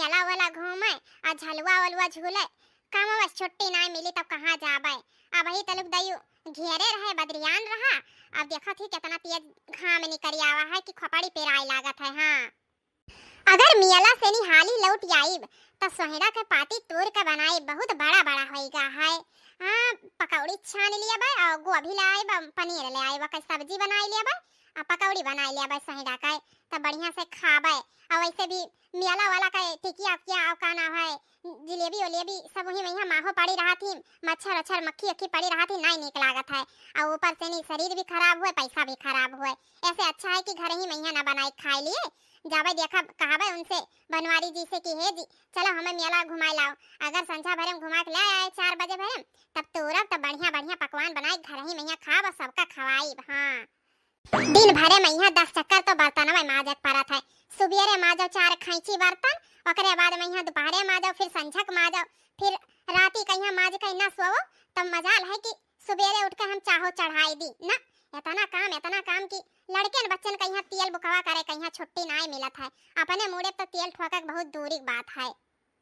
मेला वाला घूमे और झलुआ वलुआ झूले। काम बस छुट्टी ना मिली तब कहाँ जाबे। अब ही तलुक दयु घेरे रहे बद्रियान रहा। अब देखा थी कितना तेज घाम निकल आवा है कि खपड़ी पेराई लागत है। हाँ अगर मियाला से नी हाली लौट आईब तो सोहरा के पाती तोड़ के बनाई बहुत बड़ा बड़ा होएगा है। हाँ पकौड़ी छान लिया बे और गोभी ले आईब पनीर ले आईब के सब्जी बनाई लिया बे और पकौड़ी बनाई लिया बे सोहरा के तब बढ़िया से खाबे। और वैसे भी मियाला वाला का टिकिया क्या और का ना है जलेबी वलेबी सब वही वहीं माहो पड़ी रहा थी। मच्छर अच्छर मक्खी अक्खी पड़ी रहा थी नहीं निक लागत है। और ऊपर से नहीं शरीर भी खराब हुए पैसा भी खराब हुए। ऐसे अच्छा है कि घर ही मैया ना बनाई खा लिए जावे देखा कहावे उनसे बनवारी जी से कि हे जी चलो हमें मेला घुमाए लाओ। अगर संझा भरे घुमा के ले आए 4 बजे भरे तब तोरब तब बढ़िया बढ़िया पकवान बनाई घर ही मैया खाब और सबका खवाई। हाँ दिन भरे मैया 10 चक्कर तो बर्तन में माजत परत है। सुबेरे माजो 4 खैंची बर्तन ओकरे बाद मैया दोपहरे माजो फिर संझक माजो फिर राती कहिया माज के ना सोवो तब मजाल है कि सुबेरे उठ के हम चाहो चढ़ाई दी ना। इतना काम कि लड़के बच्चन कहिया तेल बुकवा करे कहिया छुट्टी ना मिलत है। अपने मुड़े तो तेल ठोकक बहुत दूरी बात है।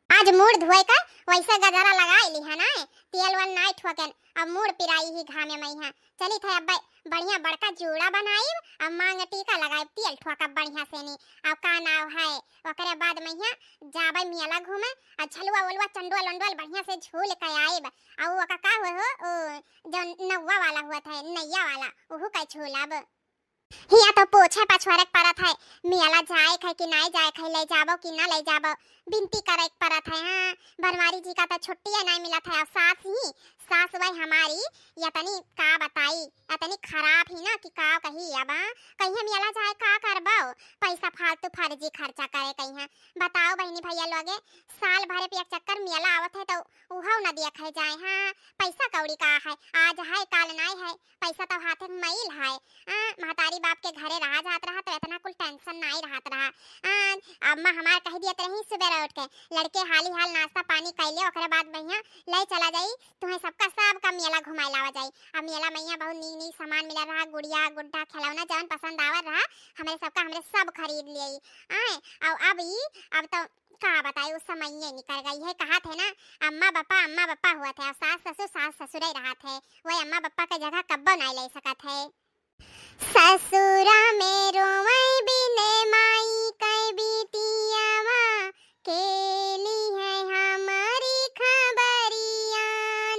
आज मूड धोए का वैसे गजरा लगाई ली है ना तेल वन नाई ठोकन अब मूड पिराई ही घामे मैया चली थे अब बढ़िया बड़का जूड़ा बनाई अब मांग टीका लगाई तेल ठोका बढ़िया से नी। अब का नाव है ओकरे बाद मैया जाबे मेला घूमे और झलुआ वलुआ चंडुआ लंडुआ बढ़िया से झूल के आईब। और वो का हो जो नौवा वाला हुआ था नैया वाला ओहू का झूलब हिया तो पोछे पछवारक परत है। मेला जाए है कि नहीं जाए है ले जाबो कि ना ले जाबो बिनती करे परत है। हाँ बनवारी जी का तो छुट्टी नहीं मिलत है। और सास वही हमारी यतनी का बताई यतनी खराब ही ना कि का कही अब कहीं मेला जाए का करबो पैसा फालतू फर्जी खर्चा करे कहीं। बताओ बहनी भैया लोगे साल भरे पे एक चक्कर मेला आवत है तो उहाव न देख जाए। हाँ पैसा कौड़ी का है आज है काल नहीं है पैसा तो हाथ में मैल है। महतारी बाप के घरे रहा जात रहा तो इतना कुल टेंशन नहीं रहत रहा। अम्मा हमार कह दियत रही सुबह उठ के लड़के हाली हाल नाश्ता पानी कैले ओकरे बाद भैया ले चला जाई तुम्हें सबका सबका मेला घुमाए लावा जाई। अब मेला मैया बहुत नी नी सामान मिला रहा गुड़िया गुड्डा खिलौना जौन पसंद आवत रहा हमारे सबका हमरे सब खरीद लिए आए। और अब तो का बताई उस समय ये निकल गई है। कहा थे ना अम्मा पापा हुआ थे और सास ससुर ही रहा थे वही अम्मा पापा के जगह कब्बो नहीं ले सकत है। ससुरा में रोवई बिने माई कई बिटियावा केली है हमारी खबरिया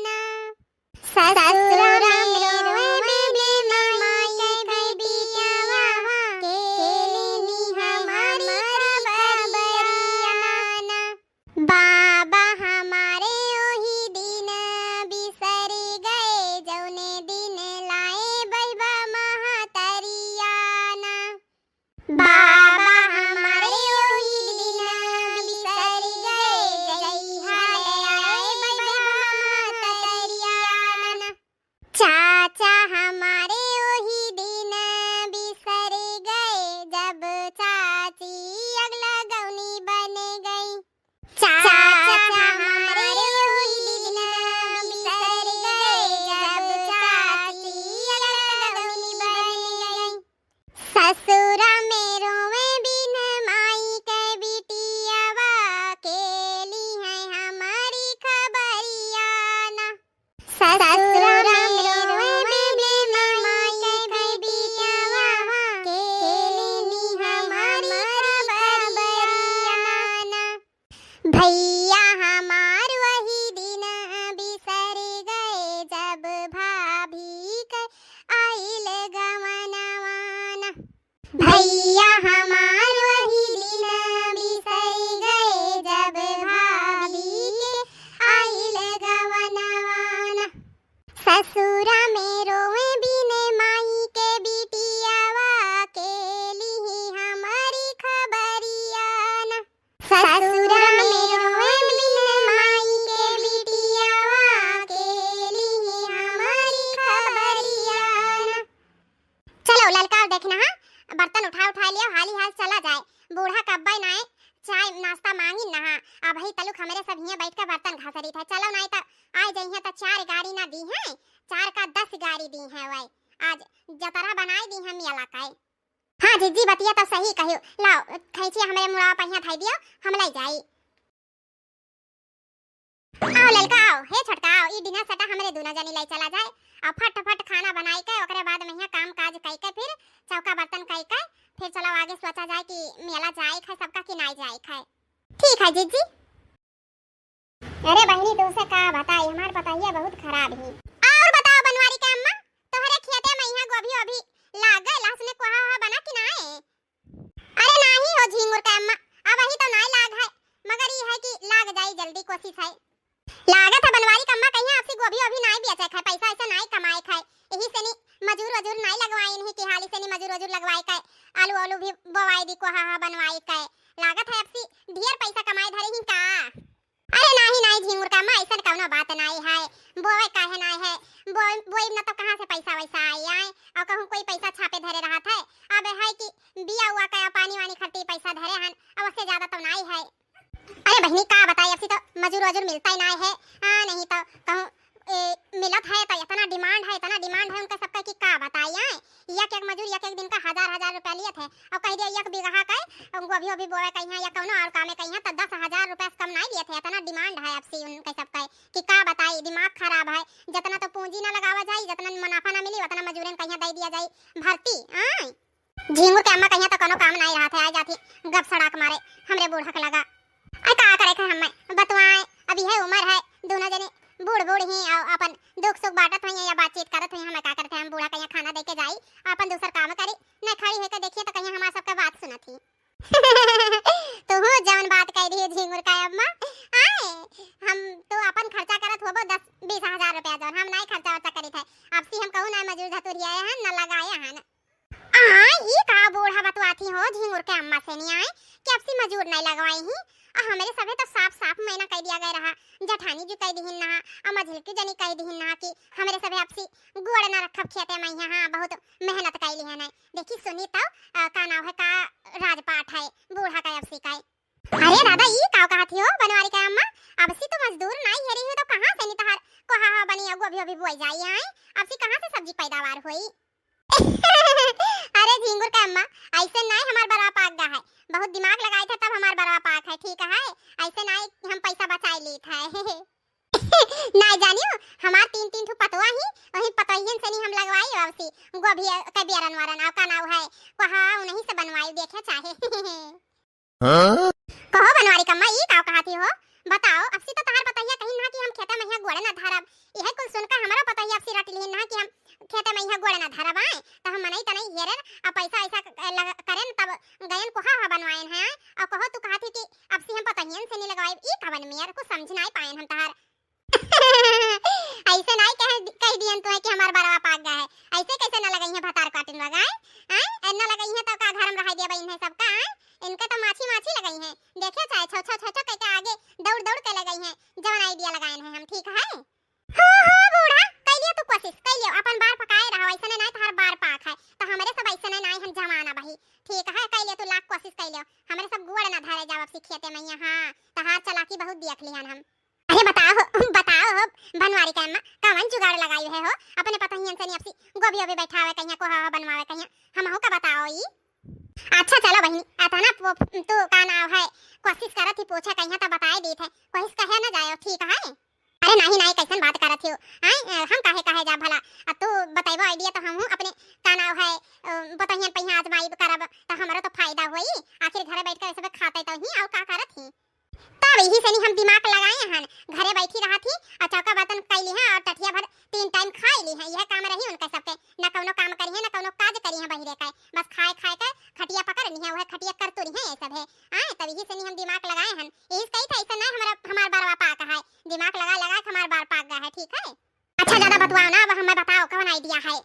ना। ससुरा में रोवई बिने माई कई बिटियावा केली हमारी खबरिया ना। बाबा हमारे ओही दिन बिसर गए जौने दिन लाए बहिबा बाबा हमारे ओही दिन बिसर गए जइहा ले आए बहमतरियाना। चाचा हमारे ओही दिन बिसर गए जब चाची अगला गौनी बन गई। चाचा हमारे ओही दिन बिसर गए जब चाची अगला गौनी बन गई। ससुरा भैया हमार वही दिन बिसर गए जब भाभी के आइल गवनवाना। भैया हमार वही दिन बिसर गए जब भाभी के आइल गवनवाना। ससुरा में रोए बिने माई के बिटियावा केली हमारी खबरिया ना। ससुरा देखना हाँ बर्तन उठा लिया हाली हाल चला जाए बूढ़ा कब्बई नाए चाय नाश्ता मांगी ना। अब ही तलुक हमारे सब हिया बैठ के बर्तन घसरी थे चलो नहीं तो आए जइहे तो 4 गाड़ी ना दी है 4 का 10 गाड़ी दी है वही आज जतरा बनाई दी है मियाला का। हाँ जीजी बतिया तो सही कहियो लाओ खैची हमारे मुड़ा पहिया थाई दियो हम ले जाई आओ ललका आओ, हे छोटका आओ, ई डिनर सेटा हमरे दोनों जनी लाई चला जाए और फटाफट खाना बनाई के ओकरे बाद में यहाँ काम काज कई के फिर चौका बर्तन कई के फिर चलो आगे सोचा जाए कि मेला जाए खाए सबका कि नहीं जाए खाए। ठीक है जीजी। अरे बहनी तुमसे का बताई, हमार बताइए बहुत खराब ही। और बताओ बनवारी के अम्मा, तोहरे खेते में यहाँ गोभी अभी लाग गए लहसुन कोहा बना कि नाए? अरे नहीं हो झिंगुर के अम्मा, अब वही तो नहीं लाग है, मगर ये है कि लाग जाए जल्दी कोशिश है। लागत है बनवारी कम्मा कहीं आपसी गोभी अभी नहीं बेचे खाए, पैसा ऐसा नहीं कमाए खाए, यही से नहीं मजूर वजूर नहीं लगवाए नहीं कि हाली से नहीं मजूर वजूर लगवाए खाए, आलू आलू भी बोवाई दी को हा बनवाए खाए, लागत है आपसी ढेर पैसा कमाए धरे ही का। अरे नहीं झिंगुर का मां ऐसा कौनो बात नहीं है, बोए काहे नहीं है, बोई न तो कहां से पैसा वैसा आए और कहूं कोई पैसा छापे धरे रहा था, अब है कि बिया हुआ का पानी वानी खर्ची पैसा धरे हन, अब उससे ज्यादा तो नहीं है। अरे बहनी का बताई अब तो मजूर वजूर मिलता ही नहीं है, नहीं तो कहूं मिलत है तो इतना डिमांड है उनका सबका कि का बताई एक एक मजूर एक एक दिन का हजार रुपया लिए थे और कह दिया एक बीघा का गोभी अभी बोए कहीं या कौनो और काम में कहीं तो 10,000 रुपया से कम नहीं लिए थे, इतना डिमांड है आपसे उनका सबका कि का बताई, दिमाग खराब है, जितना तो पूंजी ना लगावा जाए जितना मुनाफा ना मिली उतना मजूरन कहीं दे दिया जाए भर्ती। झिंगुर के अम्मा कहीं तो कोनो काम नहीं रहा था, आ जाती गप सड़ाक मारे हमरे बूढ़ा के लगा का करे थे हमें बतवाए, अभी है उम्र है दोनों जने बूढ़ ही अपन दुख सुख बांटत हैं या बातचीत करत हैं, हमें का करते हम बूढ़ा कहीं खाना दे के जाई अपन दूसर काम करी न खड़ी होकर देखिए तो कहीं हमारा सबका बात सुनत ही। तो हो जवन बात कह दी झिंगुर का अम्मा, आए हम तो अपन खर्चा करत होबो 10-20 हजार रुपया जवन हम नहीं खर्चा वर्चा करी थे, अब सी हम कहूं ना मजूर धतुरिया है न लगाए हैं ये का बूढ़ा बतवाती हो झिंगुर के अम्मा से नहीं आए कि अब सी मजूर नहीं लगवाई ही, हमारे सभे तो साफ महीना कह दिया गया रहा, जठानी जी कह दिहिन ना और मझिलकी जनी कह दिहिन ना कि हमारे सभे आपसी गुड़ ना रखब खेते में यहाँ बहुत मेहनत कैली है, देखी सुनी तो का नाम है का राजपाट है बूढ़ा का आपसी का। अरे दादा ये का कहती हो बनवारी का अम्मा, अब सी तो मजदूर नहीं हेरी हो तो कहां से नहीं तहार को हा बनी अभी बोई जाई है, अब सी कहां से सब्जी पैदावार हुई। अरे झिंगुर का अम्मा ऐसे नहीं हमार बड़ा पाक गा है, बहुत दिमाग लगाए थे तब हमार बड़ा पाक है, ठीक है ऐसे नहीं हम पैसा बचाए ली थे। नहीं जानियो हमार 3 ठो पतवा ही वही पतहियन से नहीं हम लगवाई वासी गोभी के बियारन वारन का नाम है कहा उन्हीं से बनवाई देखे चाहे। कहो बनवारी कम्मा ये का कहती हो बताओ, अब सी तो तहार पतहिया कहीं ना कि हम खेते में यहाँ गोड़े ना धरब, यह कुल सुनकर हमारा पतहिया अब सी रट ली ना कि हम खेते में यहाँ गोड़े ना धरब आए तो हम नहीं तनहीं हेरे अब पैसा ऐसा करें तब गयन को हा बनवाएन है और कहो तू कहती कि अब सी हम पतहियन से नहीं लगवाई ई कवन मेयर को समझ नहीं पाएन हम तहार। ऐसे नहीं कह दियन तो है कि हमार बरवा पाक गया है, ऐसे कैसे ना लगाई है भतार काटिन लगाए हैं ना लगाई है तो का घर में रह दिया बइन है सबका इनका तो माछी लगाई है, देखे चाहे छो कह के आगे दौड़ के लगाई है जवन आइडिया लगाए हैं हम, ठीक है हो बूढ़ा कह लियो तू कोशिश कह लियो अपन बार पकाए रहो ऐसे नहीं तार बार पाक है तो हमारे सब ऐसे नहीं हम जमाना भाई, ठीक है कह लियो तू लाख कोशिश कह लियो हमारे सब गुड़ ना धरे जाव अब खेते में यहाँ तहार चलाकी बहुत देख लिहन हम। अरे बताओ हो बनवारी का अम्मा कवन जुगाड़ लगाई है हो अपने पतहियन से नहीं अपसी गोभी अभी बैठावे कहीं को हा बनवावे कहीं हम हो का बताओ ई। अच्छा चलो बहनी आता ना तू का नाम है कोशिश करत ही पूछे कहीं तो बताए दी थे कोशिश कहे ना जायो, ठीक है। अरे नहीं कैसन बात करत हो हम काहे जा भला तू बताइबो आइडिया तो हम अपने का नाम है पतहियन पहिया आजमाई करब तो हमारा तो फायदा होई, आखिर घरे बैठ कर सब खाते तो ही और का करत ही तब यही से नहीं हम दिमाग लगाए हैं घरे बैठी रहा थी और चौका बर्तन कैली है और टठिया भर 3 टाइम खाई ली है, यह काम रही उनका सबके न कौनो काम करी है न कौनो काज करी है बहिरे का बस खाए के खटिया पकड़ ली है वह खटिया कर तो रही है ये सब है तब यही से नहीं हम दिमाग लगाए हैं, यही कही था ऐसा नहीं हमार बरवा पाक है दिमाग लगा हमार बार पाक गया है, ठीक है। अच्छा ज्यादा बतवाओ ना अब हमें बताओ कौन आइडिया है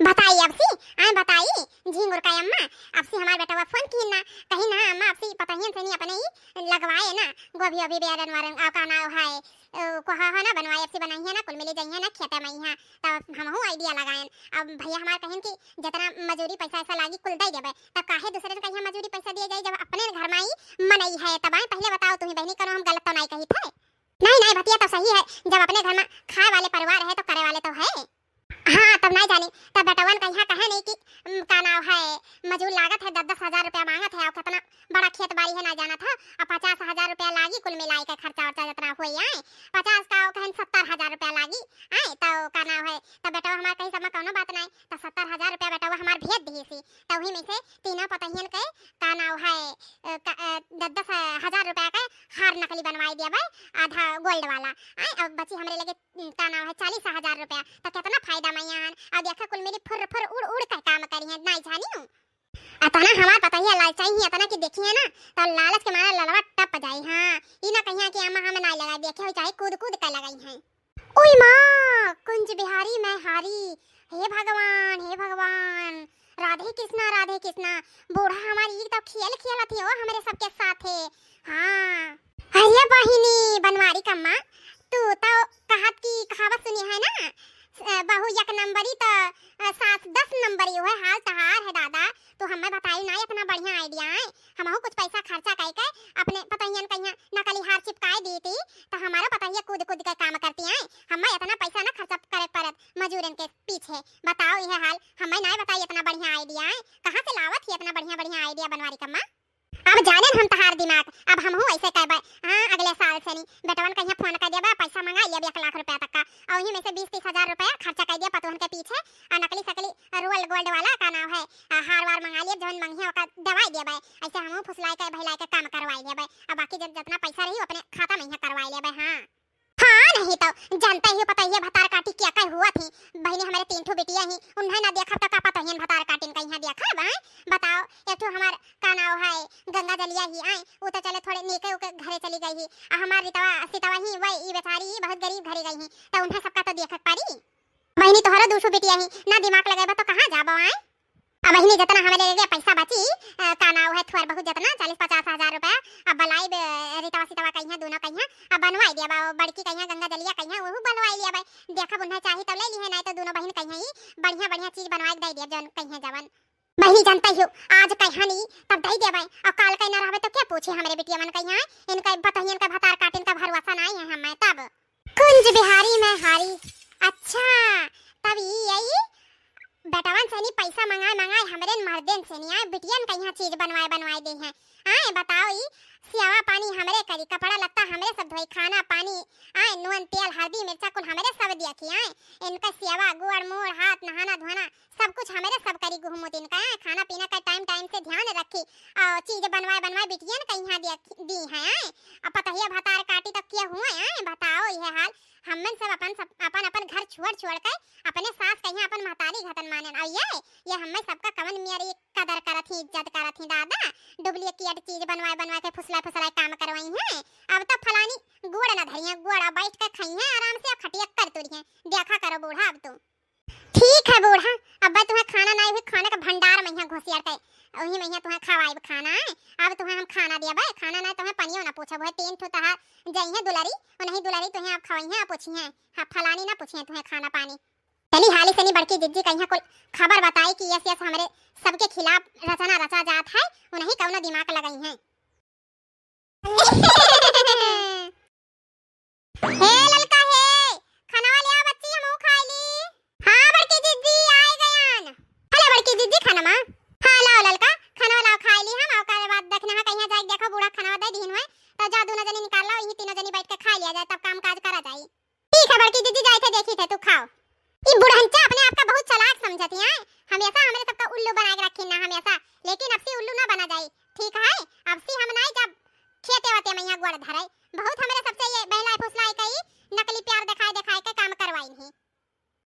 बताइए अब सी बताइए झिंगुर का अम्मा अब सी हमार बेटा फोन की ना कहीं ना अम्मा अब सी पतहियन से नहीं अपने ही लगवाए ना गोभी अभी बेरन वारन का ना है को हा ना बनवाए अब सी बनाई है ना कुल मिली जाई है ना खेते में यहाँ तब हम हो आइडिया लगाएं अब भैया हमार कहें कि जितना मजूरी पैसा ऐसा लागी कुल दे देबे तब काहे दूसरे को कहीं मजूरी पैसा दिए जाए जब अपने घर में ही मनई है तब पहले बताओ तुम्हें बहनी करो हम गलत तो नहीं कही थे नहीं भतिया तो सही है जब अपने घर में खाए वाले परिवार है तो करे वाले तो है हाँ तब नहीं जानी तब बेटवन कहीं कहे नहीं कि का नाम है मजूर लागत है 10-10 हजार रुपया मांगत है और कितना बड़ा खेत बाड़ी है ना जाना था। अब 50,000 रुपया लागी कुल मिलाई के खर्चा वर्चा जितना हुई आए 50 का कहन 70,000 रुपया लागी आए तो का नाम है तो बेटा हमार कहीं सब में कोनो बात नहीं तो 70,000 रुपया बेटा हमार भेज दी सी तो वही में से तीनों पतहियन के का नाम है 10,000 रुपया का हार नकली बनवाई दिया भाई आधा गोल्ड वाला आए अब बची हमरे लगे का नाम है 40,000 रुपया तो कितना फायदा मैयान अब देखा कुल मेरी फुर फुर उड़ उड़ के काम करी है नहीं जानी हूं अतना हमार पता ही लालच ही अतना की देखी है ना तो लालच के मारा ललवा टप जाई। हां ई ना कहिया कि हम ना लगा देखे हो चाहे कूद कूद के लगाई हैं। ओई मां कुंज बिहारी मैं हारी हे भगवान राधे कृष्णा बूढ़ा हमारी तो खेल खेलत हो हमरे सबके साथे। हां अरे बहिनी बनवारी कम्मा तू तो कहत की कहावत सुनी है ना बहु एक नंबरी तो सास 10 नंबरी है हाल तहार है दादा तो हमें बताई ना इतना बढ़िया आइडिया है हमहु कुछ पैसा खर्चा करके अपने पतहियन कहिया नकली हार चिपकाए दी थी तो हमारा पतहिया कूद कूद के काम करती हैं हमें इतना पैसा ना खर्चा करे पड़त मजूरन के पीछे बताओ यह हाल हमें ना बताई इतना बढ़िया आइडिया है कहां से लावत है इतना बढ़िया आइडिया बनवारी कम्मा अब जाने हम तहार दिमाग अब हम हूं ऐसे कहबे। हां अगले साल से नहीं बेटवन कहिया फोन कर देबा पैसा मंगा लिया 1 लाख रुपया तक का और वही में से 20-30 हजार रुपया खर्चा कर दिया पतवन के पीछे और नकली सकली रोल गोल्ड वाला का नाम है हार वार मंगा लिया जौन मंगिया ओका दवाई देबे ऐसे हम फुसलाई के भलाई के काम करवाई लेबे अब बाकी जितना पैसा रही अपने खाता में ही करवाई लेबे। हां नहीं तो जानते ही पता ही भतार काटी क्या काय हुआ थी बहनी हमारे 3 ठो बेटियां ही उन्हें ना देखा तो का पता ही भतार काटिन कहीं देखा भाई बताओ एक ठो हमार का नाम है गंगा जलिया ही आई वो तो चले थोड़े नीचे के घरे चली गई ही हमार सीतावा ही वही ई बेचारी बहुत गरीब घरे गई ही तो उन्हें सबका तो देखत पारी बहनी तोहरा 200 बेटियां ही ना दिमाग लगाबा तो कहां जाबो आई अब बहनी जितना हमारे लिए पैसा बची का नाम है थोड़ा बहुत जितना 40-50 हजार रुपया अब बलाई रितवा सीतवा कहिया दोनों कहिया अब बनवाई दिया बड़की कहिया गंगा जलिया कहिया वो बनवाई लिया भाई देखा बुन्हा चाहिए तब ले ली है नहीं तो दोनों बहन कहिया ही बढ़िया चीज बनवा के दे दिया जौन कहिया जवन बहनी जानता ही आज कहिया नहीं तब दे दे भाई और काल कहीं ना रहबे तो क्या पूछे हमारे बिटिया मन कहिया इनका बताइए इनका भतार काटिन का भरवसा नहीं है हमें तब कुंज बिहारी में हारी अच्छा तब यही बेटावन से नहीं पैसा मंगाए हमरे मर्दन से नहीं आए बिटियन कहिया चीज बनवाए दे हैं आए बताओ ई सियावा पानी हमरे करी कपड़ा लत्ता हमरे सब धोई खाना पानी आए नून तेल हल्दी मिर्चा कुल हमरे सब दिया की आए इनका सियावा गुड़ मोड़ हाथ नहाना धोना सब कुछ हमरे सब करी गुहमुत इनका खाना पीना का टाइम से ध्यान रखी और चीज बनवाए बिटियन कहिया दी है आए अब पता ही भतार काटी तक क्या हुआ आए बताओ यह हाल हमन सब अपन घर छोड़ के अपने सास कहिया अपन महतारी घतन मानन और ये हमें सबका कवन मेरी कदर करत ही इज्जत करत ही दादा डुप्लीकेट चीज बनवाए के फुसला काम करवाई है अब तो फलानी गुड़ ना धरिया गुड़ बैठ के खाई है आराम से खटिया कर तुरी देखा करो बूढ़ा अब तुम ठीक है बूढ़ा अब तुम्हें खाना नहीं हुई खाने का भंडार में घोसियार के वही में तुम्हें खवाई खाना है अब तुम्हें हम खाना दिया भाई खाना ना तुम्हें पनियो ना पूछो भाई 3 ठो तहा जई है दुलारी और नहीं दुलारी तुम्हें आप खवाई है पूछी है हां फलानी ना पूछी है तुम्हें खाना पानी चली हाली से नहीं बड़की जिज्जी कहिया कोई खबर बताई कि यस हमरे सबके खिलाफ रचा जात है उन्हीं कौनो दिमाग लगाई है। हे ललका हे खाना ले आ बच्ची हम खाई ली। हां बड़की जिज्जी आ गयान हेलो बड़की जिज्जी खाना मा हां लाओ ललका खाना लाओ खाई ली हम ओकर बाद देखना है कहिया जाए देखो बूढ़ा खाना दे दीन है तो जा दोनों जने निकाल लो यही तीनों जने बैठ के खा लिया जाए तब काम काज करा जाए। ठीक है बड़की जिज्जी जाए थे देखी थे तू खाओ ई बुढ़हंचा अपने आप का बहुत चालाक समझती है हमेशा हमरे सबका उल्लू बना के रखी ना हमेशा लेकिन अब से उल्लू ना बना जाए ठीक है अब से हम नहीं जब खेते वाते में यहां गोड़ धरे बहुत हमरे सबसे ये बहला फुसलाई कई नकली प्यार दिखाए के काम करवाई नहीं।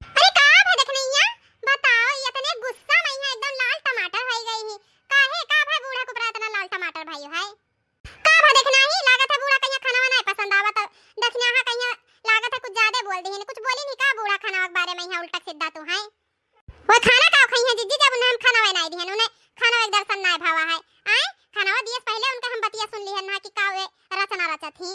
अरे का है देखने यहां बताओ इतने गुस्सा में है एकदम लाल टमाटर हो गई है काहे का भाई बूढ़ा को इतना लाल टमाटर भाई है का भा देखना ही लागत है बूढ़ा कहिया खाना नहीं पसंद आवत देखना है कहिया लागत है कुछ ज्यादा बोल दी कुछ बोली नहीं का बूढ़ा खाना के बारे में है उल्टा सीधा तू है वो खाना का खाई है जिज्जी जब उन्हें खाना बनाई दी है उन्हें खाना एक दर्शन ना भावा है आए खाना दिए पहले उनका हम बतिया सुन ली है ना कि का वे रचना रचत ही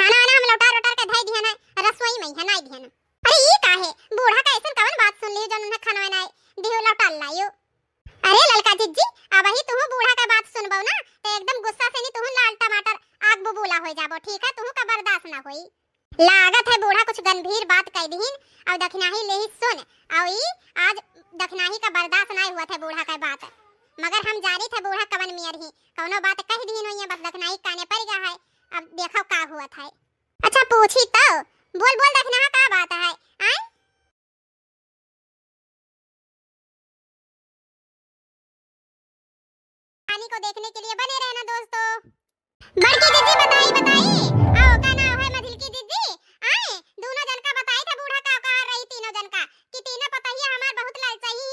खाना ना हम लौटा के धई दी है ना रसोई में है ना दी है ना अरे ये का है बूढ़ा का ऐसा कौन बात सुन ली जो उन्हें खाना बनाई दी लौटा लायो। अरे ललका जिज्जी अब ही तू बूढ़ा का बात सुनबो ना तो एकदम गुस्सा से नहीं तू लाल टमाटर आग बबूला हो जाबो ठीक है तू का बर्दाश्त ना होई लागत है बूढ़ा कुछ गंभीर बात कह दीन और दखनाही ले ही सुन और ई आज दखनाही का बर्दाश्त नहीं हुआ था बूढ़ा का बात मगर हम जानी थे बूढ़ा कवन मिया करही, कौनो बात कह दीन होइए बस दखनाई काने पड़ गया है। अब देखो का हुआ था। अच्छा पूछी तो बोल बोल दखना का बात है। आए पानी को देखने के लिए बने रहना दोस्तों। बड़की दीदी बताई बताई आओ का नाम है मधिल की दीदी। आए दोनों जन का बताई था बूढ़ा का कार रही तीनों जन का कि तीनों पता ही हमार बहुत ललचाही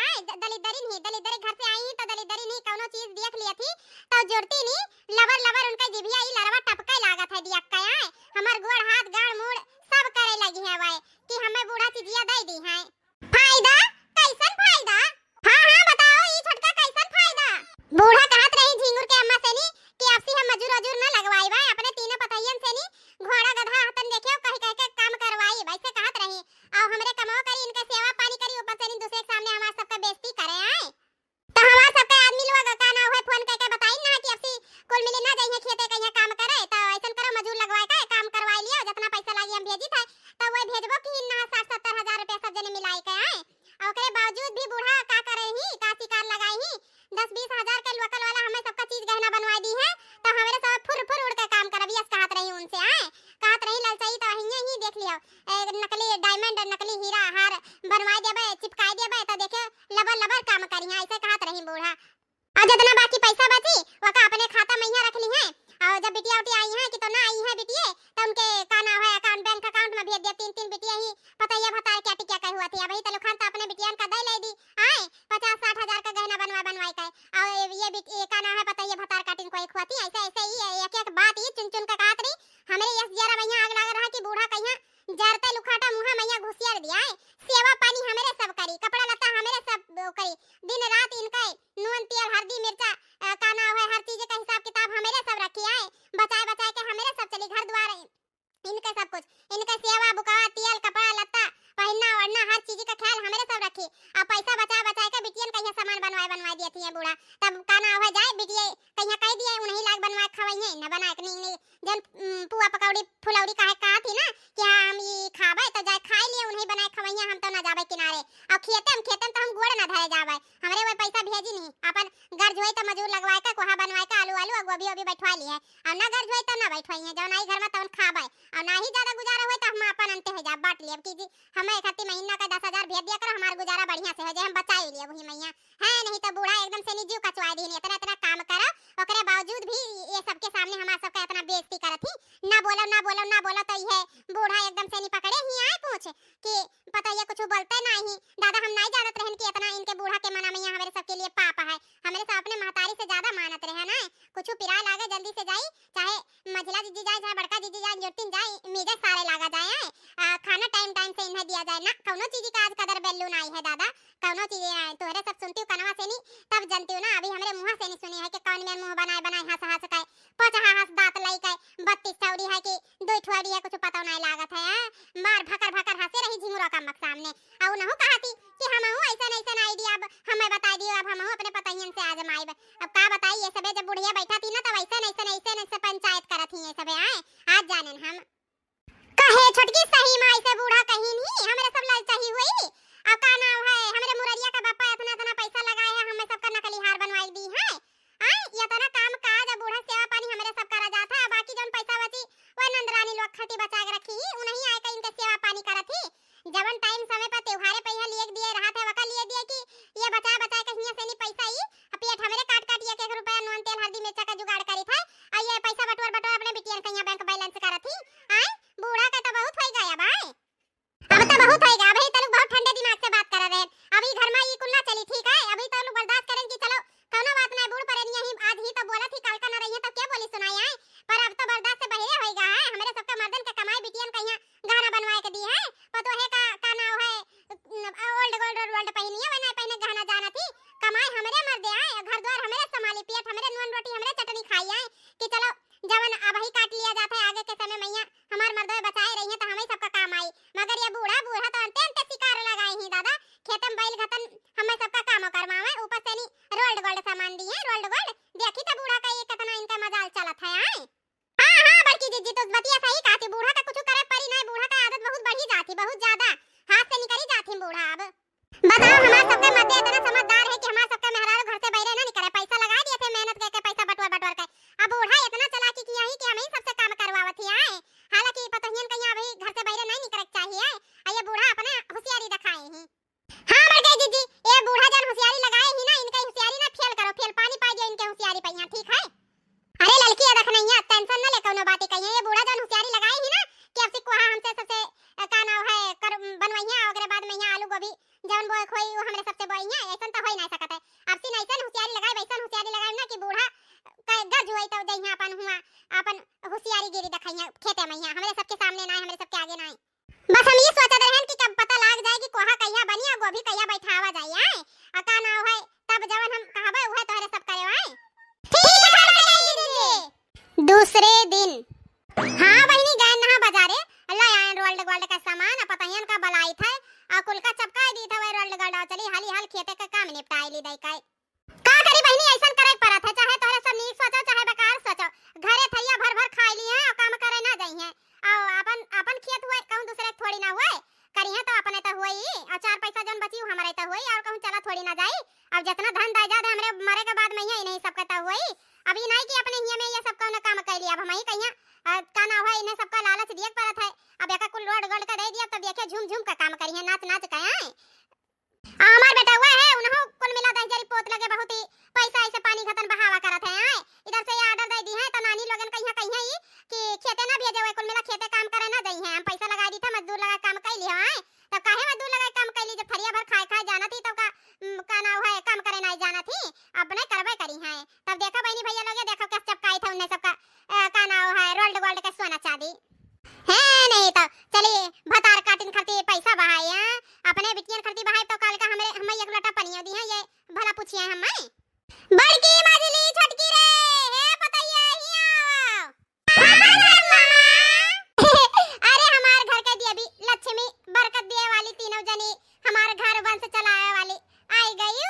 आए दलिदरी घर से आई ही तो दलिदरी नहीं कौनो चीज देख लिया थी तो जोड़ती नहीं लवर लवर उनका जिभिया ई लरवा टपके लागत है दिया का आए हमार गोड़ हाथ गाड़ मुड़ सब करे लगी है वाए कि हमें बूढ़ा चीजिया दे दी है। फायदा कैसन फायदा? हां बताओ ई छोटका कैसन फायदा? बूढ़ा कहत रही झिंगुर के अम्मा से नी कि आपसी हम मजूर अजूर न लगवाई बा अपने तीनों पतैयन से नी घोड़ा गधा हतन देखियो कह के काम करवाई वैसे कहत रही और हमरे कमाओ करी इनके सेवा पानी करी ऊपर से नी दूसरे के सामने हमार सबका बेइज्जती करे आए तो हमार सबका आदमी लोग का ना होए फोन करके बताई ना कि आपसी कुल मिले ना जाइए खेते कहीं काम करे तो ऐसन करो मजूर लगवाए का काम करवाई लियो जितना पैसा लागी हम भेजी था तो वो भेजबो कि ना 60-70 हजार रुपया सब जने मिलाई के आए और ओकरे बावजूद भी बूढ़ा का करे ही का शिकार लगाई ही 10-20 हजार के लोकल वाला हमें सबका चीज गहना बनवा दी है तो हमारे सब फुर फुर उड़ के काम करबी यस कहत रही उनसे आए कहत रही ललचाई तो हिये ही देख लियो नकली डायमंड नकली हीरा हार बनवा देबे चिपकाई देबे तो देखे लबर लबर काम करिया ऐसे कहत रही बूढ़ा और जितना बाकी पैसा बची वका अपने खाता में ही रख ली है और जब बिटिया उठी आई है कि तो ना आई है बिटिया तो उनके का नाम है अकाउंट बैंक अकाउंट में भेज दिया 3-3 बिटिया ही पता ये बता क्या टिकिया क्या हुआ थी अभी तो लोखान तो अपने बिटियान का दे ले दी आए 50-60 हजार का गहना बनवाई का और ये का नाम है पता ये भतार काटिन को एक हुआ थी ऐसे ही एक बात ये चुन चुन का कहत रही हमरे यस जरा भैया आग लग रहा कि बूढ़ा कहिया जरते लुखाटा मुहा मैया घुसियर दिया है सेवा पानी हमरे सब करी कपड़ा लत्ता हमरे सब करी दिन रात इनके नून तेल हल्दी मिर्चा का नाम है हर चीज का हिसाब किताब हमरे सब रखी है बचाए के हमरे सब चली घर द्वार इनके सब कुछ इनके सेवा बुकावा तेल कपड़ा लत्ता पहनना ओढ़ना हर चीज का ख्याल हमरे सब रखी और पैसा बचा के बिटियन कहिया सामान बनवाए दिए थी बूढ़ा तब का नाम है जाए बिटिया कहिया कह दिए उन्हीं लाग बनवाए खवाई है न बनाए नहीं जन पुआ पकौड़ी फुलौड़ी काहे कहा थी ना कि हम ये खाबे तो जाए खाई लिए उन्हीं बनाए खवैया हम तो ना जाबे किनारे और खेतन तो हम गोड़ ना धरे जाबे हमरे वो पैसा भेजी नहीं अपन घर जोई तो मजूर लगवाए का कोहा बनवाए का आलू और गोभी बैठवा लिए और ना घर जोई तो ना बैठवाई है जौन आई घर में तौन खाबे और ना ही ज्यादा गुजारा होए तो हम अपन अंते हो जा बांट लिए कि हमें इकट्ठी महीना का 10,000 भेज दिया करो हमारा गुजारा बढ़िया से हो जाए हम बचा लिए वही मैया है नहीं तो बूढ़ा एकदम से निजीव कचवा दी इतना काम करो ओकरे बावजूद भी ये सबके सामने हमारा सबका इतना बेइज्जती करत ही ना बोलो तो ये बूढ़ा एकदम से नहीं पकड़े ही आए पूछ कि पता ये कुछ बोलते नहीं दादा हम नहीं जानत रहन कि इतना इनके बूढ़ा के मना मैया हमारे सबके लिए पाप है हमारे सब अपने महतारी से ज्यादा मानत रहे ना कुछ पिराय लागे जल्दी से जाई चाहे मझला जीजी जाए चाहे बड़का जीजी जाए जोटिन जाए मीजे सारे लागा जाए खाना टाइम से इन्हें दिया जाए ना कौनो चीज का आज कदर वैल्यू नहीं है दादा कौनो चीज तोहरे सब सुनती कनवा से नहीं तब जानती हूं ना अभी हमरे मुंह से नहीं सुनी है कि कौन मेरे मुंह बनाए हंस का पचा हंस दांत लाई का 32 चौड़ी है कि 2 ठुआड़ी है कुछ पता नहीं लागत है मार भकर हंसे रही झिंगुरा का मक सामने और नहु कहती कि हम ऐसा आईडिया अब हमें बता दियो अब हम अपने पतैयन से आजमाइब अब का बताई ये सबे जब बुढ़िया बैठा थी ना तब ऐसा पंचायत करत ही ये सबे आए आज जानन हम कहे छोटकी सही में ऐसे बूढ़ा कहीं नहीं हमरे सब लाल चाहिए हुई अब का नाम है हमरे मुररिया का बापा इतना पैसा लगाए है हमें सबका नकली हार बनवाई दी है आई ये तना काम काज बूढ़ा सेवा पानी हमरे सब करा जाता है बाकी जौन पैसा बची वो नंदरानी लोग खटी बचा के रखी उन्हीं आए का इनके सेवा पानी करत ही जवन टाइम समय पर त्योहारे पैसा लिए दिए रहा था वका लिए दिए कि ये बचा कहीं से नहीं पैसा ही पेट हमरे काट ये 1 रुपया नून तेल हल्दी मिर्चा का जुगाड़ करी था और ये पैसा बटोर अपने बिटियन कहीं बैंक बैलेंस करत ही आई बूढ़ा का तो बहुत हो गया भाई अब तो बहुत होएगा अभी तो लोग बहुत ठंडे दिमाग से बात कर रहे हैं अभी घर में ये कुल ना चली ठीक है अभी तो लोग बर्दाश्त करें कि चलो कोनो बात नहीं बूढ़ पर ही आज ही तो बोला थी कल का ना रही है तो क्या बोली सुनाई है पर अब तो बर्दाश्त से बहिरे होएगा है हमारे सबका मर्दन का कमाई बिटियन कहीं गाना बनवाए के दी है पतो है का नाम है ओल्ड गोल्ड पहनी है वना पहने गहना जाना थी कमाई हमरे मर्दे आए घर द्वार हमरे संभाली पेट हमरे नून रोटी हमरे चटनी खाई आए कि चलो जवन अब ही काट लिया जाता है आगे के समय मैया हमार मर्दों बचाए रही है तो हमें सबका काम आई मगर ये बूढ़ा तो अंते शिकार लगाए ही दादा खेतम बैल घतन हमें सबका काम करवावे ऊपर से नहीं रोल्ड गोल्ड सामान दिए रोल्ड गोल्ड देखी तो बूढ़ा का ये कितना इनका मजाल चलत है आए हां बड़की जीजी तो बतिया सही कहती बूढ़ा का कुछ करे परी नहीं बूढ़ा का आदत बहुत बढ़ी जाती बहुत ज्यादा हाथ से निकली जाती बूढ़ा अब बताओ हमार सबके मध्य इतना समझदार है कि हमार सबका मेहरारू घर से बैरे ना निकले पैसा लगा दिए थे हुई तो जइहा अपन हुआ अपन होशियारी गिरी दिखाइया खेते में हमरे सबके सामने ना हमरे सबके आगे ना। बस हम ये सोचत रहन कि कब पता लग जाए कि कोहा कहिया बनी और गोभी कहिया बैठावा जाई आए और का ना है तब जवन हम कहबे ओहे तोहरे सब करे आए। ठीक है दीदी। दूसरे दिन हां बहिनी गए ना बाजारे अल्लाह आयन रोल्ड गोल्ड का सामान पतायन का बलाई था और कुल का चपकाई दी था वे रोल्ड गोल्ड चली हाली हाल खेते का काम निपटाई ली दई का करी बहिनी ऐसा करे परत है चाहे तोरे सब नीक सोचो चाहे बेकार सोचो घरे थैया भर भर खाई ली है और काम करे ना जाई है और अपन अपन खेत हुए कहूं दूसरे थोड़ी ना हुए करी है तो अपने तो हुई और चार पैसा जन बची हमारे तो हुई और कहूं चला थोड़ी ना जाई अब जितना धन दाजा दे हमरे मरे के बाद में ही नहीं सब कहता हुई अभी नहीं कि अपने हिया में ये सब का काम कर लिया अब हम ही कहिया का ना हुआ इन्हें सबका लालच दिए परत है अब एका कुल रोड गोल्ड का दे दिया तब देखे झूम झूम का काम करी है नाच नाच का है हमार बेटा हुआ है उन्हों कुल मिला दस जरी पोत लगे बहुत ही पैसा ऐसे पानी खतन बहावा करत है आए इधर से ऑर्डर दे दी है तो नानी लोगन कहिया कहिया ही कि खेते ना भेजे हुए कुल मिला खेते काम करे ना दई है हम पैसा लगा दी था मजदूर लगा काम कर लिया है तब काहे मजदूर लगा काम कर ली जब फरिया भर खाए खाए जाना थी तब का ना है काम करे नहीं जाना थी अब नहीं करबे करी है तब देखा बहनी भैया लोग देखो कैसे चपकाई था उन्हें सबका का ना है रोल्ड गोल्ड का सोना चांदी है नहीं तो चलिए भतार काटिन खर्ची पैसा बहाया अपने बिटियन खर्ची बहाए तो काल का हम एक लोटा पनियो दी है ये भला पूछिए हम बड़की माजली छटकी रे हे पतैया हिया अरे हमार घर के दिए भी लक्ष्मी बरकत दिए वाली तीनों जनी हमार घर वंश चलाए वाली आई गई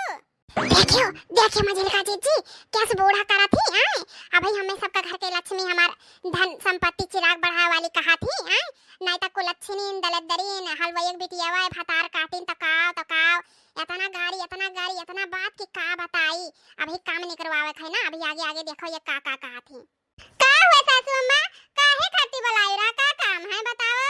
देखियो देखिए मजलिका जीजी कैसे बूढ़ा करा थी आए अभी हमें सबका घर के लक्ष्मी हमार धन संपत्ति चिराग बढ़ाए वाली कहा थी आए नहीं तक को लक्ष्मी दलदरीन हलवा एक बिटिया वा भतार काटिन तकाव तकाव इतना बात की का बताई अभी काम नहीं करवावे है ना अभी आगे आगे देखो ये का कहा थी का हुआ सासू अम्मा काहे खाती बुलाई रहा का काम है बताओ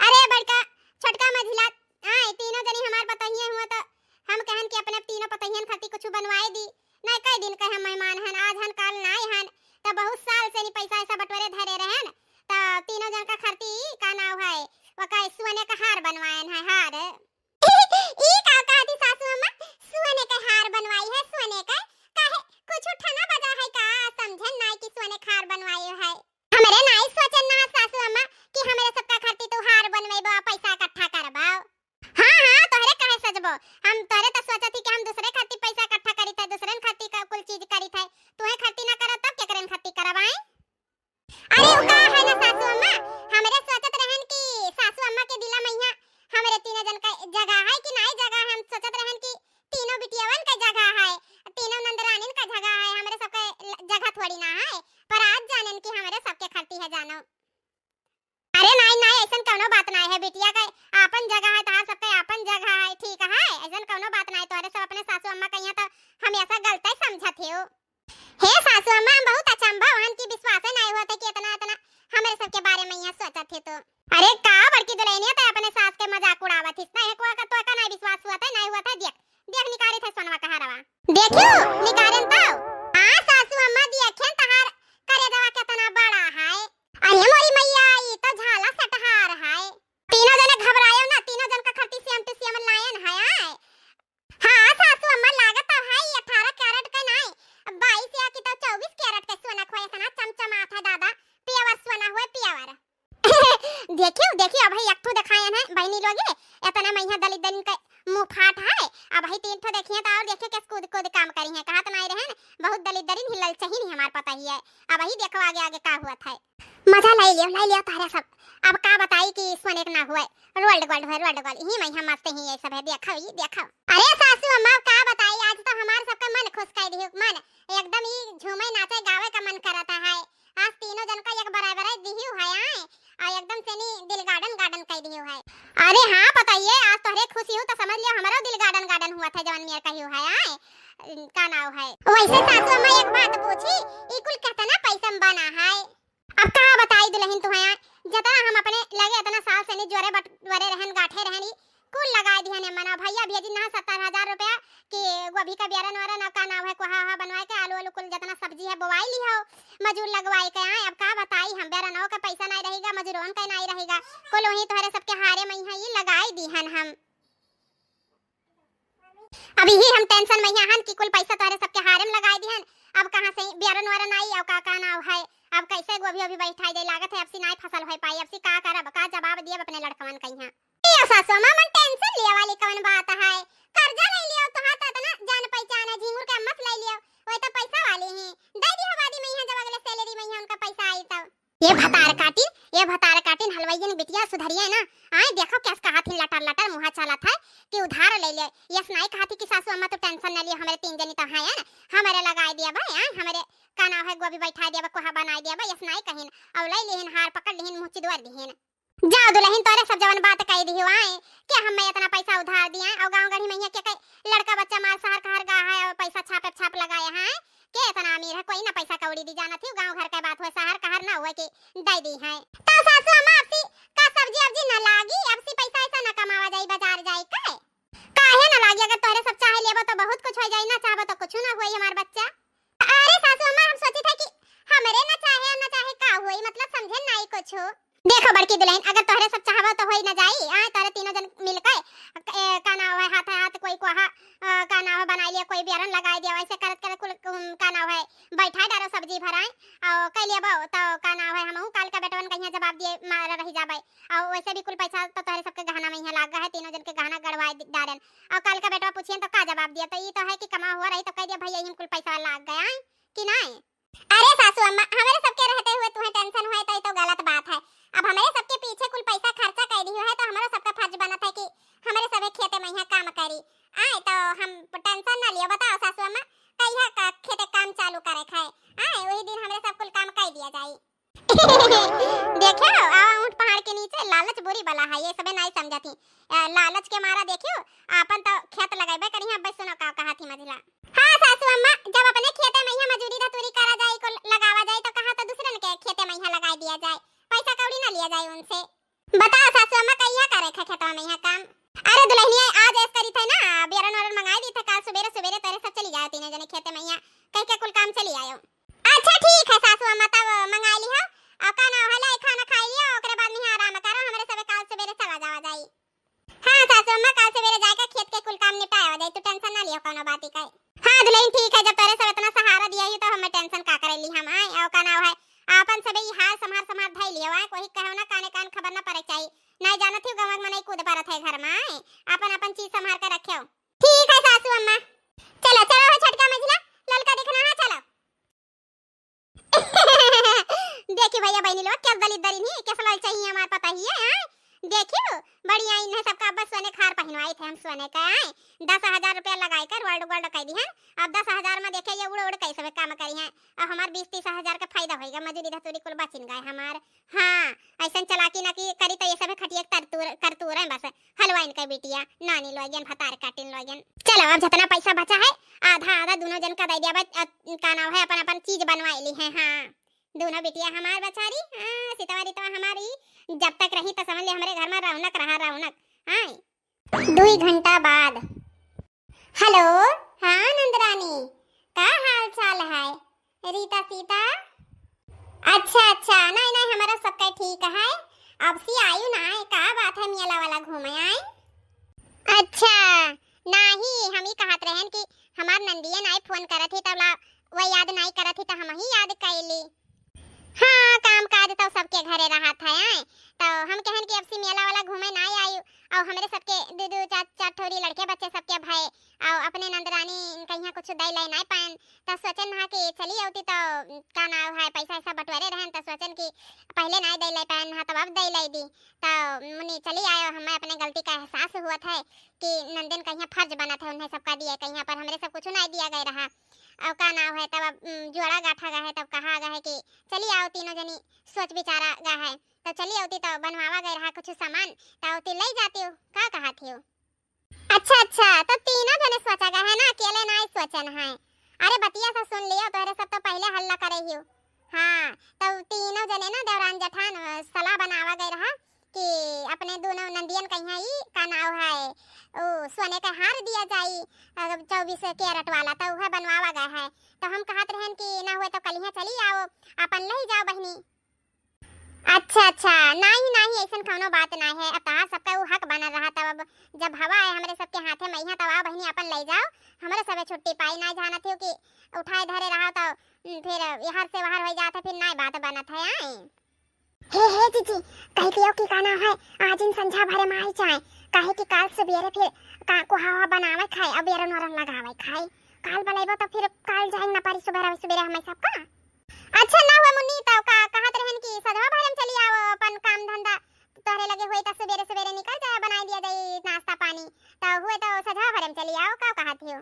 अरे बड़का छोटका मझिला आए तीनों जनी हमार पतहिया हुआ तो हम कहन कि अपने तीनों पतहियन खाती कुछ बनवाए दी नहीं कई दिन के हम मेहमान हन आज हन काल नहीं हन तो बहुत साल से नहीं पैसा ऐसा बटोरे धरे रहन तो तीनों जन का खर्ची का नाम है वका सोने का हार बनवाएन है हार ई का कहती सासू अम्मा सोने का हार बनवाई है सोने का काहे कुछ उठाना बजा है का समझन नहीं कि सोने का हार बनवाई है हमरे नहीं सोचन ना सासू अम्मा कि हमरे सबका खर्ची तू हार बनवेबो पैसा इकट्ठा करबाओ हां तोहरे काहे सजबो हम तोहरे तो सोचती कि हम दूसरे खर्ची पैसा इकट्ठा करी था दूसरे खर्ची का कुल चीज करी था तोहे खर्ची ना करो तब केकरन खर्ची करबाए अरे उ का है ना सासू अम्मा हमरे सोचत रहन कि सासू अम्मा के दिला मैया हमरे तीनों जन का जगह है कि नहीं जगह हम सोचत रहन कि तीनों बिटियावन का जगह है तीनों नंदरानिन का जगह है हमरे सबके जगह थोड़ी ना है पर आज जानन कि हमरे सबके खर्ची है जानो अरे नहीं ऐसन कोनो बात नहीं है बिटिया का अपन जगह है तार सबके अपन जगह है ठीक है ऐसन कोनो बात नहीं तोरे सब अपने सासू अम्मा कहिया तो हम ऐसा गलत समझत हो हे सासू अम्मा हम बहुत अचंभा हन की विश्वास नहीं होता कि इतना हमरे सबके बारे में यहां सोचत थे तो अरे का बड़की दुल्हनिया तो अपने सास के मजाक उड़ावत हिस नहीं को का नहीं विश्वास हुआ था नहीं हुआ था देख निकारे थे सोनवा का हरवा देखियो निकारेन तो हां सासू अम्मा देखें तहार करे दवा कितना बड़ा है अरे मोरी मैया ई तो झाला सटहार है तीनों जने घबरायो ना तीनों जन का खर्ची सेम टू सेम लायन है हां सासू अम्मा लागत है 18 कैरेट का नहीं 22 या की तो 24 कैरेट का सोना खोए था चमचमा था दादा पियावर सोना हुए पियावर देखियो भाई एक तो दिखायन है बहनी लोगे इतना मैया दलित दिन का मुंह फाट है अब भाई तीन तो देखिए तो और देखिए कैसे कूद कूद काम करी है कहा तो नहीं रहन बहुत दलित दरिन हिलल चाहिए नहीं हमार पता ही है अब वही देखो आगे आगे का हुआ था मजा ले लियो तारा सब अब का बताई कि सोने ना हुए रोल्ड गोल्ड ही मैं हम मस्त ही ये सब है देखो अरे सासू अम्मा का बताई आज तो हमार सबका मन खुश कर दियो मन एकदम ही झूमे नाचे गावे का मन करता है आज तीनों जन का एक बराबर दिहियो है और एकदम से नहीं दिल गार्डन कह दियो है अरे हां बताइए आज तोहरे खुशी हो तो समझ लियो हमारा दिल गार्डन हुआ था जवन मेर कहियो है का नाम है वैसे सासू अम्मा एक बात पूछी ई कुल कितना पैसा बना है अब का बताई दुल्हन तो है जितना हम अपने लगे इतना साल से नहीं जोरे बटवरे रहन गाठे रहनी कुल लगा दिया ने मना भैया भेजी ना 70,000 रुपया कि गोभी का बेरन वरन का नाम है कोहा बनवाए के आलू कुल जितना सब्जी है बोवाई ली हो मजूर लगवाई के आए अब का बताई हम बेरनों का पैसा नहीं रहेगा मजूरों का नहीं रहेगा कुल वही तोहरे सबके हारे में ही लगाई दीहन हम अभी ही हम टेंशन में हन कि कुल पैसा तोहरे सबके हारे में लगाई दीहन अब कहां से बियरन वरन आई और का नाव है। अब कैसे गोभी अभी बैठाई दे लागत है, अब सी नहीं फसल हो पाई, अब सी का करब, का जवाब दिए अपने लड़कवन कहिया। ये सासू मां मन टेंशन लिया वाली कौन बात है, कर्जा ले लियो तो हाथ इतना जान पहचान है, झिंगुर के मत ले लियो, वो तो पैसा वाले हैं, दे दी हवादी में जब अगले सैलरी में उनका पैसा आई तब। ये भतार काटिन हलवाई ने बिटिया सुधरिया ना, आए देखो कैसे कहा थी लटर लटर मुंह चला था कि उधार ले ले, यस नहीं कहा थी कि सासू अम्मा तो टेंशन न लियो, हमारे तीन जनी तो है ना, हमारे लगाई दिया भाई, हमारे का नाम है गोभी बैठा दिया, कोहा बनाई दिया भाई, यस नहीं कहिन, अब ले लेहिन हार पकड़ लेहिन मुंह चिदवर दिहिन, जाओ दुल्हन तोरे सब जवन बात कह दी आए कि हम इतना पैसा उधार दिया और गांव गढ़ी में के लड़का बच्चा मार शहर कहर गा है और पैसा छाप लगाए हैं के इतना अमीर है, कोई ना पैसा कौड़ी दी जाना थी, गांव घर का बात हो, शहर कहर ना हुआ कि दे दी है। तो सासू अम्मा आपसी का सब्जी अब्जी न लागी, आपसी पैसा ऐसा न कमावा जाई बाजार जाई काहे न लागी, अगर तोरे सब चाहे लेबो तो बहुत कुछ हो जाई, ना चाहबो तो कुछ ना होई हमार बच्चा। अरे सासू अम्मा हम सोची थे कि हमरे न चाहे का होई, मतलब समझे नहीं कुछ हो। देखो बड़की दुल्हन अगर तोहरे सब चाहबो तो होई न जाई, आ तोरे तीनों जन मिलके का नाम है हाथ कोई कोहा का नाम है बनाई लिया, कोई बेरन लगाई दिया, वैसे करत करत कुल का नाम है बैठा डारो सब्जी भराई और कह लिया तो का नाम है हमहू काल का बेटवन कहिया जवाब दिए मार रही जाबे, और वैसे भी कुल पैसा तो तोहरे सबके गहना में यहां लाग है, तीनों जन के गहना गड़वाई डारन, और काल का बेटवा पूछिए तो का जवाब दिया, तो ये तो है कि कमा हुआ रही तो कह दिया भैया हम कुल पैसा लाग गया कि नहीं। अरे सासू अम्मा हमारे सबके रहते हुए तुम्हें टेंशन हुआ तो गलत बात है, अब हमारे सबके पीछे कुल पैसा खर्चा कर दी है तो हमारा सबका फर्ज बना था कि हमारे सबे खेते में यहाँ काम करी आए, तो हम टेंशन ना लियो। बताओ सासू अम्मा कहिया का खेते काम चालू करे खाए आए, वही दिन हमारे सब कुल काम कर दिया जाए। देखो ऊंट पहाड़ के नीचे लालच बुरी बला है, ये सबे नहीं समझती, लालच के मारा देखियो अपन तो खेत लगाइबे करिया। बस सुनो का कहा थी मझिला। हां सासू अम्मा जब अपने खेते में यहाँ मजदूरी धतूरी करा जाए को लगावा जाए तो कहा तो दूसरे के खेते में यहाँ लगा दिया जाए, पैसा कौड़ी ना लिया जाए उनसे। बताओ सासू अम्मा कहिया करे खेतवा में यहाँ काम। अरे दुल्हनिया आज ऐस करी थे ना, बेरन वरन मंगाई दी थे, काल सवेरे सवेरे तेरे सब चली जाओ तीनों जने खेते में, यहाँ कह के कुल काम चली आयो। अच्छा ठीक है सासू अम्मा तब मंगा ली हो और का ना हला खाना खा लियो, ओकरे बाद में आराम करो, हमरे सबे काल सवेरे चला जावा जाई। हां सासू अम्मा काल सवेरे जाके खेत के कुल काम निपटाया जाई, तू टेंशन ना लियो कोनो बात का। हां दुल्हन ठीक है, जब तेरे सब इतना सहारा दिया ही तो हमें टेंशन का करे ली हम आए, और का ना है आपन सबे ई हाल संभार धई लियो आए, कोई कहो ना काने कान खबर ना पड़े चाहिए, नहीं जानत ही गवंग में नहीं कूद पारत है घर में आए, अपन चीज संभाल कर रखियो। ठीक है सासू अम्मा चलो चलो हो छटका मझला ललका दिखना है चलो। देखी भैया बहनी लोग क्या दलित दरी नहीं कैसा लल चाहिए हमार पता ही है, देखियो बढ़िया इन्हें सबका बस सोने खार पहनवाए थे हम सोने का आए, 10,000 रुपया लगाई कर वर्ल्ड वर्ल्ड कह दी है, अब 10,000 में देखे ये उड़ उड़ कैसे वे काम करी है, अब हमार 20-30 हजार का फायदा होएगा, मजूरी धतूरी कुल बचिन गए हमार। हां ऐसा चलाकी ना की करी तो ये सब खटिया करतूर है बस, हलवाइन का बिटिया नानी लोगन भतार काटिन लोगन। चलो अब जितना पैसा बचा है आधा आधा दोनों जन का दे दिया, का नाम है अपन चीज बनवाई ली है। हां दोनों बिटिया हमार बचारी, हां सीतावारी तो हमारी जब तक रही तो समझ ले हमारे घर में रौनक रहा रौनक। हां 2 घंटा बाद हेलो हाँ नंदरानी का हाल चाल है रीता सीता। अच्छा नहीं हमारा सबका ठीक है, अब सी आयु ना है का बात है मेला वाला घूमे आए। अच्छा नहीं हम ही कहत रहन कि हमार नंदिया नहीं फोन करत थी तब वो याद नहीं करत थी तो हम ही याद कैली। हाँ काम काज तो सबके घरे रहा था आए, तो हम कहन कि अब सी मेला वाला घूमे नहीं आयु, और हमरे सबके दो चार ठोरी लड़के बच्चे सबके भाई और अपने नंदरानी कहिया कुछ दई लाई नहीं पान, तो सोचन हा कि चली आउती तो का नाम है पैसा ऐसा बटवारे रहन, तो सोचन कि पहले नहीं दई लाई पान हा तब अब दई लाई दी, तो मुनी चली आयो, हमें अपने गलती का एहसास हुआ था कि नंदन कहिया फर्ज बना था उन्हें सबका दिया कहिया पर हमरे सब कुछ नहीं दिया गया रहा, और का नाम है तब जोड़ा गाठा गया है, तब कहा गया है कि चली आओ तीनों जनी सोच विचारा गया है, तो चली आती तो बनवावा गया रहा कुछ सामान तो आती ले जाती हो का कहा थी हो। अच्छा तो तीनों जने सोचा गया है ना, अकेले नहीं सोचन है। अरे बतिया सा सुन लियो तोरे सब तो पहले हल्ला करे ही हो। हाँ तो तीनों जने ना देवरान जठान सलाह बनावा गया रहा कि अपने दोनों नंदियन कहिया ही का नाम है ओ सोने का हार दिया जाई 24 कैरेट वाला, तो वह बनवावा गया है, तो हम कहत रहन कि ना हुए तो कल ही चली आओ अपन ले जाओ बहनी। अच्छा अच्छा, नहीं नहीं ऐसा कौनो बात ना है। अब तहार सबका वो हक बना रहा तब अब जब हवा है हमरे सबके हाथे मैया तब आ बहनी अपन ले जाओ। हमरे सबे छुट्टी पाई ना जाना थे कि उठाए धरे रहा तो फिर यहाँ से बाहर हो जाता फिर ना बात बनत है। आए हे जीजी कह दियो कि काना है आज इन संझा भरे में आई जाए काहे कि काल सवेरे फिर का को हवा बनावे खाए अब बेरन वरन लगावे खाए काल बलाइबो तो फिर काल जाए ना पारी सुबह सुबह हम सबका। अच्छा ना हुआ मुन्नी तो का कहत रहन कि सजवा भरम चली आओ अपन काम धंधा तोहरे लगे होई त सवेरे सवेरे निकल जाए बना दिया जाई नाश्ता पानी तो हुए तो सजवा भरम चली आओ का कहत हो।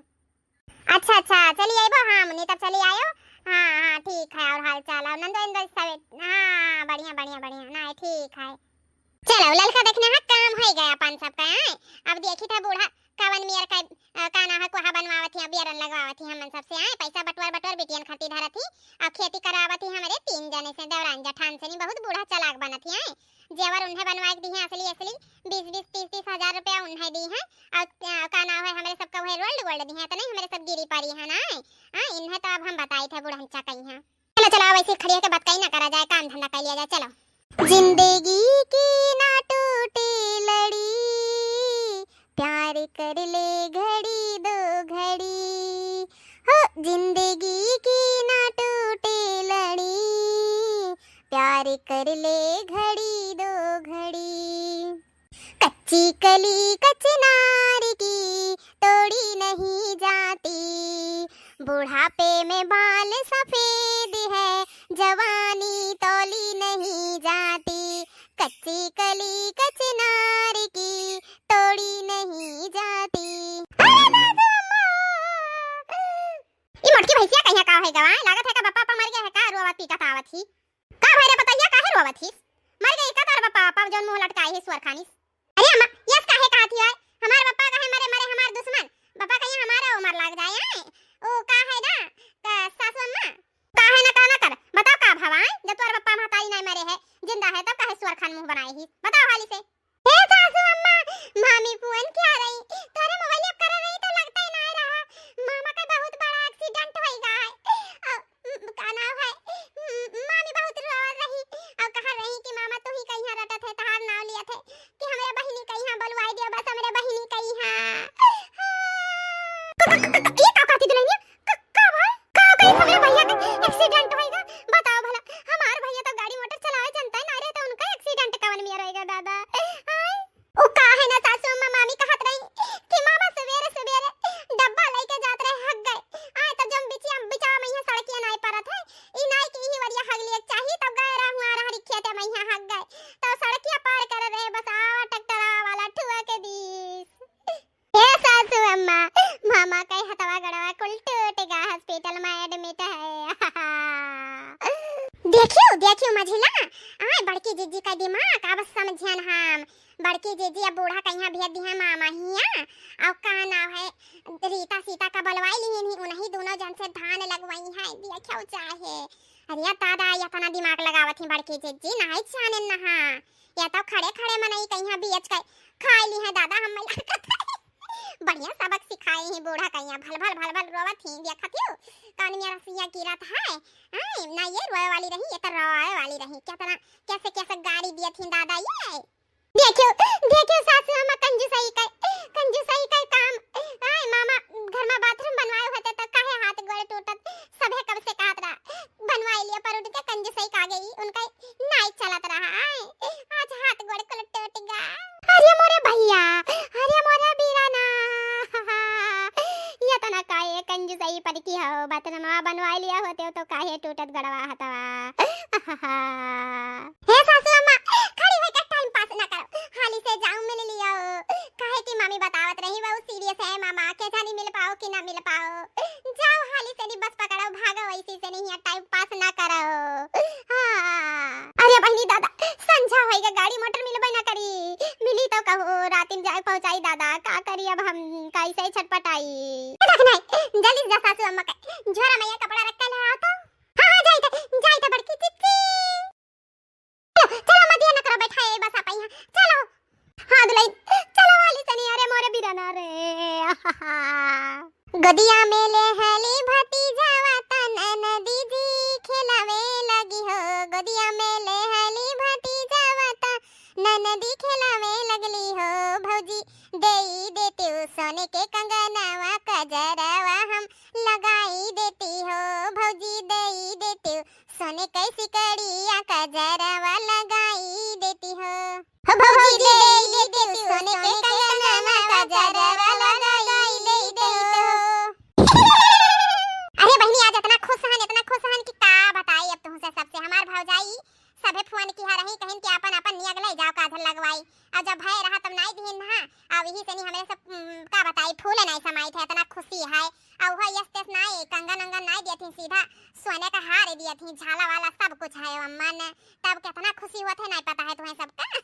अच्छा अच्छा चली आइबो। हां मुन्नी तब चली आयो। हां हां ठीक है और हाल चाल और नंदो इंदो सब हां बढ़िया बढ़िया बढ़िया ना ठीक है। चलो ललका देखने हा काम हो गया अपन सबका है। अब देखी था बूढ़ा कवन मियर का ना है कोहा बनवावत ही बियरन लगवावत ही हमन सबसे आए पैसा बटवर बेटियन खातिर धरत ही अब खेती करावत ही हमरे 3 जने से देवरान जठान से नहीं बहुत बूढ़ा चलाक बनत ही आए। जेवर उन्हें बनवा के दी है असली असली 20 30 हजार रुपया उन्हें दी है और का ना है हमरे सबका वही रोल्ड गोल्ड दी है तो नहीं हमरे सब गिरी पारी है ना। हां इन्हें तो अब हम बताई थे बूढ़ा चा कहीं है। चलो चलो वैसे खड़िया के बात कहीं ना करा जाए काम धंधा कर लिया जाए। चलो जिंदगी की ना टूटे लड़ी प्यार कर ले घड़ी दो घड़ी हो जिंदगी की ना टूटे लड़ी प्यार कर ले घड़ी दो घड़ी कच्ची कली कचनार की तोड़ी नहीं जाती बुढ़ापे में बाल सफेद है जवानी तौली नहीं जाती कच्ची कली कचनार की तोड़ी नहीं जाती। ई मोटकी भैंसिया कहिया का है गवा लागत है का बापा पा मर गया है का रोवा पीटा आवत ही का भइरे बताइया काहे रोवत ही मर गई का तार बापा पाप जोन मुंह लटकाए है सुअर खानी। अरे अम्मा यस काहे कहत ही हमार बापा काहे मरे मरे हमार दुश्मन बापा कहिया हमारा उमर लाग जाए है ओ का है ना का सासू अम्मा काहे ना काना कर बताओ का भवाई जब तोर बापा महतारी नहीं मरे है जिंदा है तब काहे सुअर खान मुंह बनाए ही बताओ हाली से। हे सासू अम्मा मामी पुअन क्या रही तोरे मोबाइल कर रही तो लगता ही नहीं रहा मामा का बहुत बड़ा एक्सीडेंट हो गया है का नाम है मामी बहुत रो रही और कहा रही कि मामा तू ही कहीं रटत है तहार नाम लिया थे कि हमरे बहिनी कहीं बुलवाई दियो बस हमरे बहिनी कहीं ये का कहती दुल्हनिया का भाई का कहीं हमरे भैया का एक्सीडेंट होएगा बताओ भला हमार भैया तो गाड़ी मोटर चलावे जानता है ना रे तो उनका एक्सीडेंट कवन में रहेगा दादा ओ का है ना सासू अम्मा मामी कहत रही कि मामा सवेरे सवेरे डब्बा लेके जात रहे हग गए आए तो जम बिचा मैया सड़किया नहीं परत है ई नाई की ही वरिया हग लिए चाहिए तब गए रहू आ रहा रिक्खे ते मैया हग गए तो सड़किया पार कर रहे बस आवा टकटरा वाला ठुआ के बीस। हे सासू अम्मा मामा कई हथवा गड़वा कुल टूटेगा हॉस्पिटल में एडमिट है। देखियो देखियो मझिला आए बड़की जीजी का दिमाग अब समझियन हम बड़की जीजी अब बूढ़ा कहिया भेज दी है मामा हिया और का नाम है रीता सीता का बलवाई ली ही उन्हीं दोनों जन से धान लगवाई है देखियो चाहे अरे दादा या तना दिमाग लगावत ही बड़की जीजी नहीं जाने नहा या तो खड़े खड़े मनई कहिया बीच के खा ली है दादा हम बढ़िया सबक सिखाए हैं बूढ़ा कहिया भल भल रोवत ही देखत हो कान में रसिया गिरत है आई ना ये रोए वाली रही ये तो रोए वाली रही क्या तरह कैसे गाड़ी दिए थी दादा ये देखियो सासू अम्मा कंजूसाई का काम आई मामा घर में बाथरूम बनवाए होते तो काहे हाथ गोड़ टूटत सबे कब से कहत रहा बनवाई लिया पर उनके कंजूसाई का गई उनका नहीं चलत रहा आई आज हाथ गोड़ को टूट गया। अरे मोरे भैया अरे मोरे बीराना ये तो ना काहे कंजूसाई पर की हो बाथरूम बनवाई लिया होते तो काहे टूटत गड़वा हतवा। हे सासू अम्मा खड़ी होकर टाइम पास ना करो हाली से जाऊं मिल लियो काहे की मामी बतावत रही बहुत सीरियस है मामा के जानी मिल पाओ कि ना मिल पाओ जाओ हाली से बस पकड़ो भागो वैसे से नहीं टाइम पास ना करो। हां अरे बहनी दादा संझा होएगा गाड़ी मोटर मिलबे ना करी मिली तो कहो रात में जाए पहुंचाई दादा का करी अब हम कैसे छटपटाई देख नहीं जल्दी जा सासू अम्मा के झोरा में ये कपड़ा रख के ले आओ तो हां जाई तो बड़की चिच्ची चलो मत ये न करो बैठाए बस आप यहां चलो हां दुलाई चलो वाली सनी अरे मोरे बिरना रे गदिया में ले हली भतीजा वाता नदी जी खिलावे लगी हो गदिया में ले हली भतीजा सोने के कंगनवा कजरवा हम लगाई देती हो भौजी दई देती हो सोने कैसी कड़िया कजरवा लगाई देती हो भौजी दई देती हो सोने के कंगनवा कजरवा लगाई देती हो। अरे बहनी आज इतना खुश हन कि का बताई अब तुमसे सबसे हमार भौजाई सभे फोन की रही कहिन कि अपन अपन नियग ले जाओ काजल लगवाई अब जब भय रहा तब नहीं दिहिन ना अब यही से नहीं हमें सब का बताई फूल नहीं समाई थे इतना खुशी है अब वह यस तस नहीं कंगन अंगन नहीं दिए थी सीधा सोने का हार दिए थी झाला वाला सब कुछ है अम्मा ने तब कितना खुशी हुआ थे नहीं पता है तुम्हें सबका।